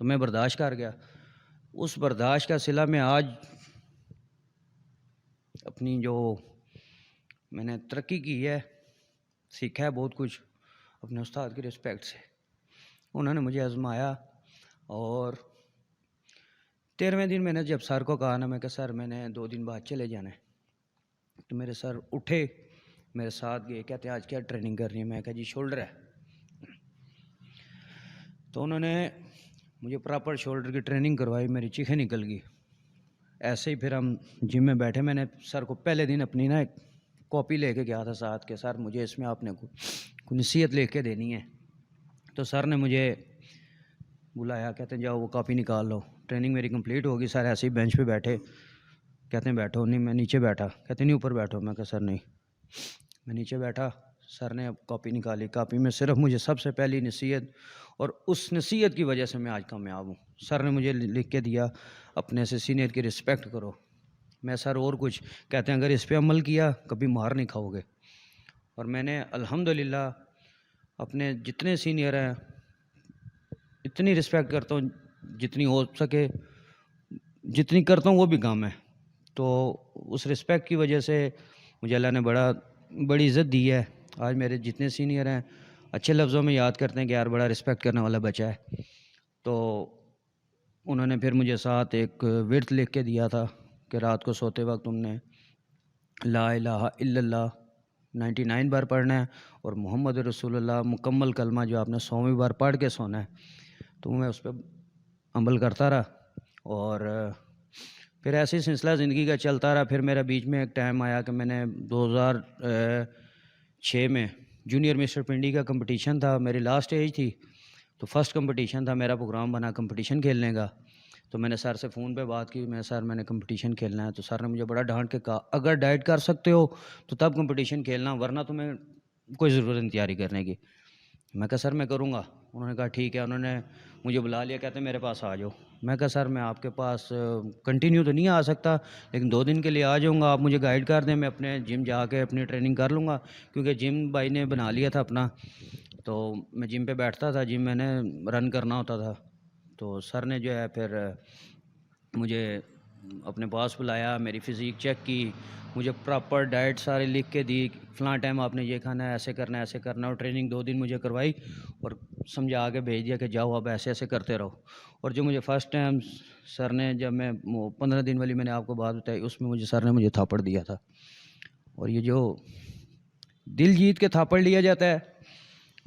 تو میں برداشت کر گیا. اس برداشت کا صلہ میں آج اپنی جو میں نے ترقی کی ہے، سیکھا ہے بہت کچھ اپنے استاد کی رسپیکٹ سے. انہوں نے مجھے آزمایا اور 13ویں دن میں نے جب سر کو کہا نا، میں کہ سر میں نے 2 دن بعد چلے جانا ہے، تو میرے سر اٹھے، میرے ساتھ گئے، کہتے ہیں آج کیا ٹریننگ کرنی ہے؟ میں کہا جی شولڈر ہے. تو انہوں نے مجھے پراپر شولڈر کی ٹریننگ کروائی، میری چیخیں نکل گئی. ایسے ہی پھر ہم جم میں بیٹھے. میں نے سر کو پہلے دن اپنی نا ایک کاپی لے کے گیا تھا ساتھ کہ سر مجھے اس میں آپ نے کوئی نصیحت لکھ کے دینی ہے. تو سر نے مجھے بلایا، کہتے ہیں جاؤ وہ کاپی نکال لو. ٹریننگ میری کمپلیٹ ہوگی. سر ایسے ہی بینچ پہ بیٹھے، کہتے ہیں بیٹھو. نہیں، میں نیچے بیٹھا. کہتے ہیں نہیں اوپر بیٹھو. میں کہا سر نہیں. میں نیچے بیٹھا. سر نے اب کاپی نکالی. کاپی میں صرف مجھے سب سے پہلی نصیحت، اور اس نصیحت کی وجہ سے میں آج کامیاب ہوں. سر نے مجھے لکھ کے دیا اپنے سے سینئر کی رسپیکٹ کرو. میں سر اور کچھ کہتے ہیں اگر اس پہ عمل کیا کبھی مار نہیں کھاؤ گے. اور میں نے الحمدللہ اپنے جتنے سینئر ہیں اتنی رسپیکٹ کرتا ہوں جتنی ہو سکے، جتنی کرتا ہوں وہ بھی کم ہے. تو اس رسپیکٹ کی وجہ سے مجھے اللہ نے بڑی عزت دی ہے. آج میرے جتنے سینئر ہیں اچھے لفظوں میں یاد کرتے ہیں کہ یار بڑا رسپیکٹ کرنے والا بچہ ہے. تو انہوں نے پھر مجھے ساتھ ایک ورد لکھ کے دیا تھا کہ رات کو سوتے وقت تم نے لا الہ الا اللہ 99 بار پڑھنا ہے، اور محمد رسول اللہ مکمل کلمہ جو آپ نے 100ویں بار پڑھ کے سونا ہے. تو میں اس پہ عمل کرتا رہا، اور پھر ایسے سلسلہ زندگی کا چلتا رہا. پھر میرا بیچ میں ایک ٹائم آیا کہ میں نے 2006 میں جونیئر مسٹر پنڈی کا کمپٹیشن تھا. میری لاسٹ ایج تھی، تو فرسٹ کمپٹیشن تھا. میرا پروگرام بنا کمپٹیشن کھیلنے کا. تو میں نے سر سے فون پہ بات کی، میں سر میں نے کمپٹیشن کھیلنا ہے. تو سر نے مجھے بڑا ڈانٹ کے کہا اگر ڈائٹ کر سکتے ہو تو تب کمپٹیشن کھیلنا، ورنہ تمہیں کوئی ضرورت نہیں تیاری کرنے کی. میں کہا سر میں کروں گا. انہوں نے کہا ٹھیک ہے. انہوں نے مجھے بلا لیا، کہتے ہیں میرے پاس آ جاؤ. میں کہا سر میں آپ کے پاس کنٹینیو تو نہیں آ سکتا، لیکن 2 دن کے لیے آ جاؤں گا. آپ مجھے گائیڈ کر دیں، میں اپنے جم جا کے اپنی ٹریننگ کر لوں گا. کیونکہ جم بھائی نے بنا لیا تھا اپنا، تو میں جم پہ بیٹھتا تھا، جم میں نے رن کرنا ہوتا تھا. تو سر نے جو ہے پھر مجھے اپنے پاس بلایا، میری فزیک چیک کی، مجھے پراپر ڈائٹ سارے لکھ کے دی، فلاں ٹائم آپ نے یہ کھانا ہے، ایسے کرنا ہے، ایسے کرنا ہے. اور ٹریننگ 2 دن مجھے کروائی اور سمجھا کے بھیج دیا کہ جاؤ اب ایسے ایسے کرتے رہو. اور جو مجھے فرسٹ ٹائم سر نے، جب میں 15 دن والی میں نے آپ کو بات بتائی، اس میں مجھے سر نے مجھے تھاپڑ دیا تھا. اور یہ جو دل جیت کے تھاپڑ لیا جاتا ہے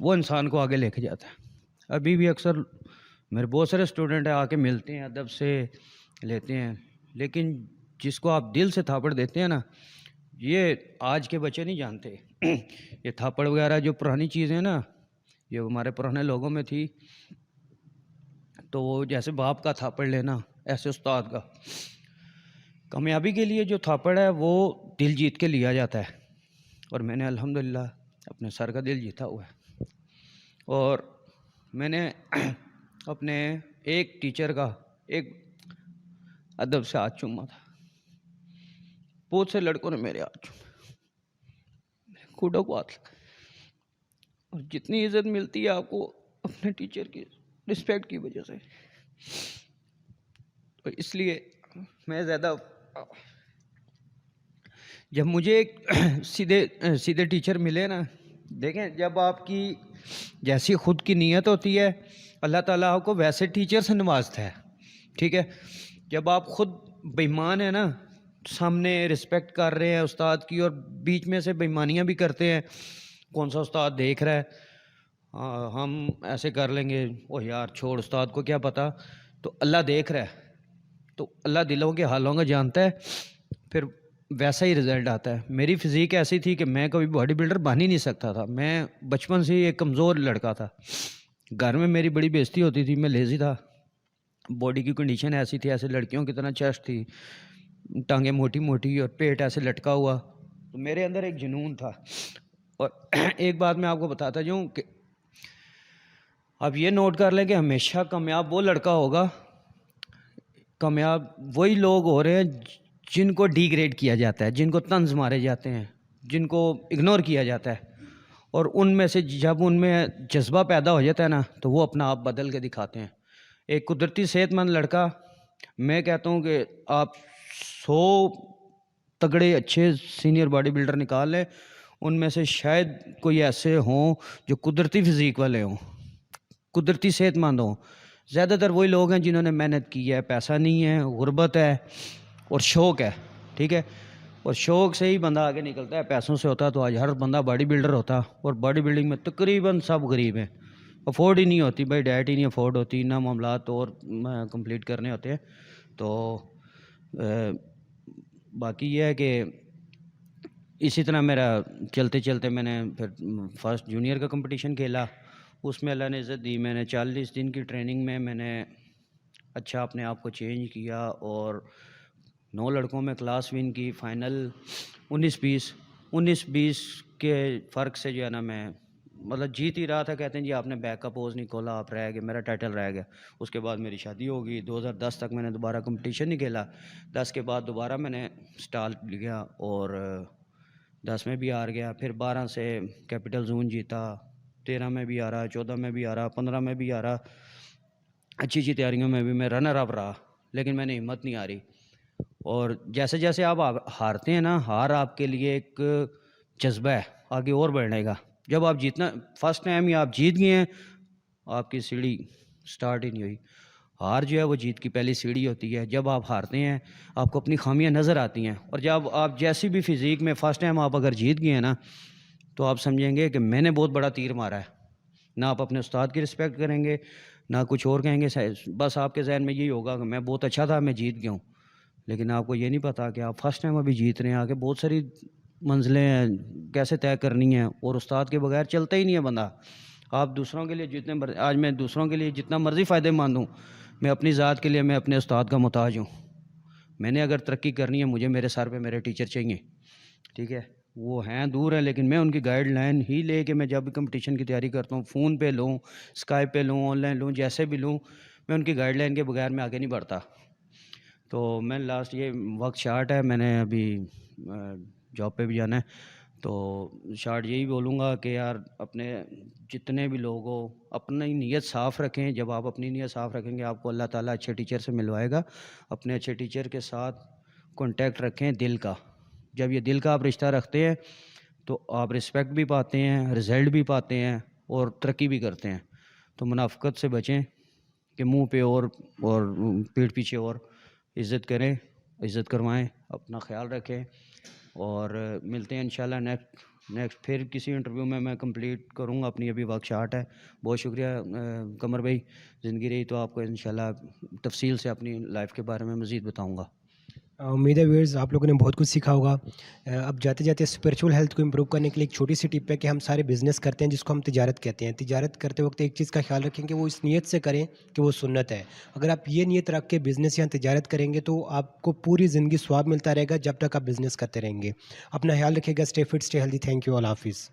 وہ انسان کو آگے لے کے جاتا ہے. ابھی بھی اکثر میرے بہت سارے اسٹوڈنٹ ہیں آ کے ملتے ہیں، ادب سے لیتے ہیں، لیکن جس کو آپ دل سے تھاپڑ دیتے ہیں نا، یہ آج کے بچے نہیں جانتے. یہ تھاپڑ وغیرہ جو پرانی چیزیں ہیں نا، یہ ہمارے پرانے لوگوں میں تھی. تو وہ جیسے باپ کا تھاپڑ لینا، ایسے استاد کا. کامیابی کے لیے جو تھاپڑ ہے وہ دل جیت کے لیا جاتا ہے، اور میں نے الحمدللہ اپنے سر کا دل جیتا ہوا ہے. اور میں نے اپنے ایک ٹیچر کا ایک ادب سے ہاتھ چوما تھا. بہت سے لڑکوں نے میرے ہاتھ چوما، میرے کھوڑوں کو ہاتھ لگا. اور جتنی عزت ملتی ہے آپ کو اپنے ٹیچر کی رسپیکٹ کی وجہ سے، تو اس لیے میں زیادہ، جب مجھے ایک سیدھے ٹیچر ملے نا، دیکھیں جب آپ کی جیسی خود کی نیت ہوتی ہے اللہ تعالیٰ آپ کو ویسے ٹیچر سے نوازتا ہے. ٹھیک ہے، جب آپ خود بےایمان ہیں نا، سامنے رسپیکٹ کر رہے ہیں استاد کی اور بیچ میں سے بےایمانیاں بھی کرتے ہیں، کون سا استاد دیکھ رہا ہے، ہم ایسے کر لیں گے، اوہ یار چھوڑ استاد کو کیا پتہ. تو اللہ دیکھ رہا ہے، تو اللہ دلوں کے حالوں کا جانتا ہے، پھر ویسا ہی رزلٹ آتا ہے. میری فزیک ایسی تھی کہ میں کبھی باڈی بلڈر بن ہی نہیں سکتا تھا. میں بچپن سے ہی ایک کمزور لڑکا تھا. گھر میں میری بڑی بےزتی ہوتی تھی، میں لیزی تھا. باڈی کی کنڈیشن ایسی تھی، ایسے لڑکیوں کی طرح چیسٹ تھی، ٹانگیں موٹی موٹی اور پیٹ ایسے لٹکا ہوا. تو میرے اندر ایک جنون تھا. اور ایک بات میں آپ کو بتاتا جاؤں کہ آپ یہ نوٹ کر لیں کہ ہمیشہ کامیاب وہ لڑکا ہوگا، کامیاب وہی لوگ ہو رہے ہیں جن کو ڈی گریڈ کیا جاتا ہے، جن کو طنز مارے جاتے ہیں، جن کو اگنور کیا جاتا ہے. اور ان میں سے جب ان میں جذبہ پیدا ہو جاتا ہے نا، تو وہ اپنا آپ بدل کے دکھاتے ہیں. ایک قدرتی صحت مند لڑکا، میں کہتا ہوں کہ آپ 100 تگڑے اچھے سینئر باڈی بلڈر نکال لیں، ان میں سے شاید کوئی ایسے ہوں جو قدرتی فزیک والے ہوں، قدرتی صحت مند ہوں۔ زیادہ تر وہی لوگ ہیں جنہوں نے محنت کی ہے، پیسہ نہیں ہے، غربت ہے اور شوق ہے، ٹھیک ہے، اور شوق سے ہی بندہ آگے نکلتا ہے۔ پیسوں سے ہوتا تو آج ہر بندہ باڈی بلڈر ہوتا، اور باڈی بلڈنگ میں تقریباً سب غریب ہیں، افورڈ ہی نہیں ہوتی بھائی، ڈائٹ ہی نہیں افورڈ ہوتی، نہ معاملات اور کمپلیٹ کرنے ہوتے ہیں۔ تو باقی یہ ہے کہ اسی طرح میرا چلتے چلتے میں نے پھر فرسٹ جونیئر کا کمپٹیشن کھیلا، اس میں اللہ نے عزت دی، میں نے 40 دن کی ٹریننگ میں نے اچھا اپنے آپ کو چینج کیا، اور 9 لڑکوں میں کلاس ون کی، فائنل 19-20 کے فرق سے جو ہے نا میں مطلب جیت ہی رہا تھا۔ کہتے ہیں جی آپ نے بیک کا پوز نہیں کھولا، آپ رہ گئے، میرا ٹائٹل رہ گیا۔ اس کے بعد میری شادی ہو گئی، 2010 تک میں نے دوبارہ کمپٹیشن نہیں کھیلا، 10 کے بعد دوبارہ میں نے سٹال لیا اور 10 میں بھی ہار گیا، پھر 12 سے کیپٹل زون جیتا، 13 میں بھی ہارا، 14 میں بھی ہارا، 15 میں بھی ہارا، اچھی اچھی تیاریوں میں بھی میں رنر اپ رہا، لیکن میں نے ہمت نہیں ہاری۔ اور جیسے جیسے آپ ہارتے ہیں نا، ہار آپ کے لیے ایک جذبہ ہے آگے اور بڑھنے کا۔ جب آپ جیتنا فرسٹ ٹائم ہی آپ جیت گئے ہیں، آپ کی سیڑھی سٹارٹ ہی نہیں ہوئی۔ ہار جو ہے وہ جیت کی پہلی سیڑھی ہوتی ہے۔ جب آپ ہارتے ہیں آپ کو اپنی خامیاں نظر آتی ہیں، اور جب آپ جیسی بھی فزیک میں فرسٹ ٹائم آپ اگر جیت گئے ہیں نا، تو آپ سمجھیں گے کہ میں نے بہت بڑا تیر مارا ہے۔ نہ آپ اپنے استاد کی رسپیکٹ کریں گے، نہ کچھ اور کہیں گے، بس آپ کے ذہن میں یہی ہوگا کہ میں بہت اچھا تھا، میں جیت گیا ہوں۔ لیکن آپ کو یہ نہیں پتا کہ آپ فرسٹ ٹائم ابھی جیت رہے ہیں، آگے بہت ساری منزلیں ہیں کیسے طے کرنی ہیں، اور استاد کے بغیر چلتا ہی نہیں ہے بندہ۔ آپ دوسروں کے لیے آج میں دوسروں کے لیے جتنا مرضی فائدے مند ہوں، میں اپنی ذات کے لیے میں اپنے استاد کا محتاج ہوں۔ میں نے اگر ترقی کرنی ہے، مجھے میرے سر پہ میرے ٹیچر چاہیے، ٹھیک ہے، وہ ہیں دور ہیں، لیکن میں ان کی گائیڈ لائن ہی لے کے میں جب بھی کمپٹیشن کی تیاری کرتا ہوں، فون پہ لوں، اسکائپ پہ لوں، آن لائن لوں، جیسے بھی لوں، میں ان کی گائیڈ لائن کے بغیر میں آگے نہیں بڑھتا۔ تو میں لاسٹ یہ وقت شارٹ ہے، میں نے ابھی جاب پہ بھی جانا ہے، تو شارٹ یہی بولوں گا کہ یار اپنے جتنے بھی لوگ ہو اپنی نیت صاف رکھیں۔ جب آپ اپنی نیت صاف رکھیں گے آپ کو اللہ تعالیٰ اچھے ٹیچر سے ملوائے گا۔ اپنے اچھے ٹیچر کے ساتھ کانٹیکٹ رکھیں دل کا۔ جب یہ دل کا آپ رشتہ رکھتے ہیں تو آپ رسپیکٹ بھی پاتے ہیں، رزلٹ بھی پاتے ہیں، اور ترقی بھی کرتے ہیں۔ تو منافقت سے بچیں کہ منہ پہ اور پیٹھ پیچھے اور عزت کریں، عزت کروائیں، اپنا خیال رکھیں، اور ملتے ہیں انشاءاللہ نیکسٹ پھر کسی انٹرویو میں کمپلیٹ کروں گا اپنی، ابھی وقت شارٹ ہے۔ بہت شکریہ قمر بھائی، زندگی رہی تو آپ کو انشاءاللہ تفصیل سے اپنی لائف کے بارے میں مزید بتاؤں گا۔ امید ہے ویئرز آپ لوگوں نے بہت کچھ سیکھا ہوگا۔ اب جاتے جاتے اسپریچول ہیلتھ کو امپروو کرنے کے لیے ایک چھوٹی سی ٹپ ہے کہ ہم سارے بزنس کرتے ہیں جس کو ہم تجارت کہتے ہیں۔ تجارت کرتے وقت ایک چیز کا خیال رکھیں کہ وہ اس نیت سے کریں کہ وہ سنت ہے۔ اگر آپ یہ نیت رکھ کے بزنس یا تجارت کریں گے تو آپ کو پوری زندگی ثواب ملتا رہے گا جب تک آپ بزنس کرتے رہیں گے۔ اپنا خیال رکھیے گا، stay fit, stay healthy. Thank you, Allah حافظ۔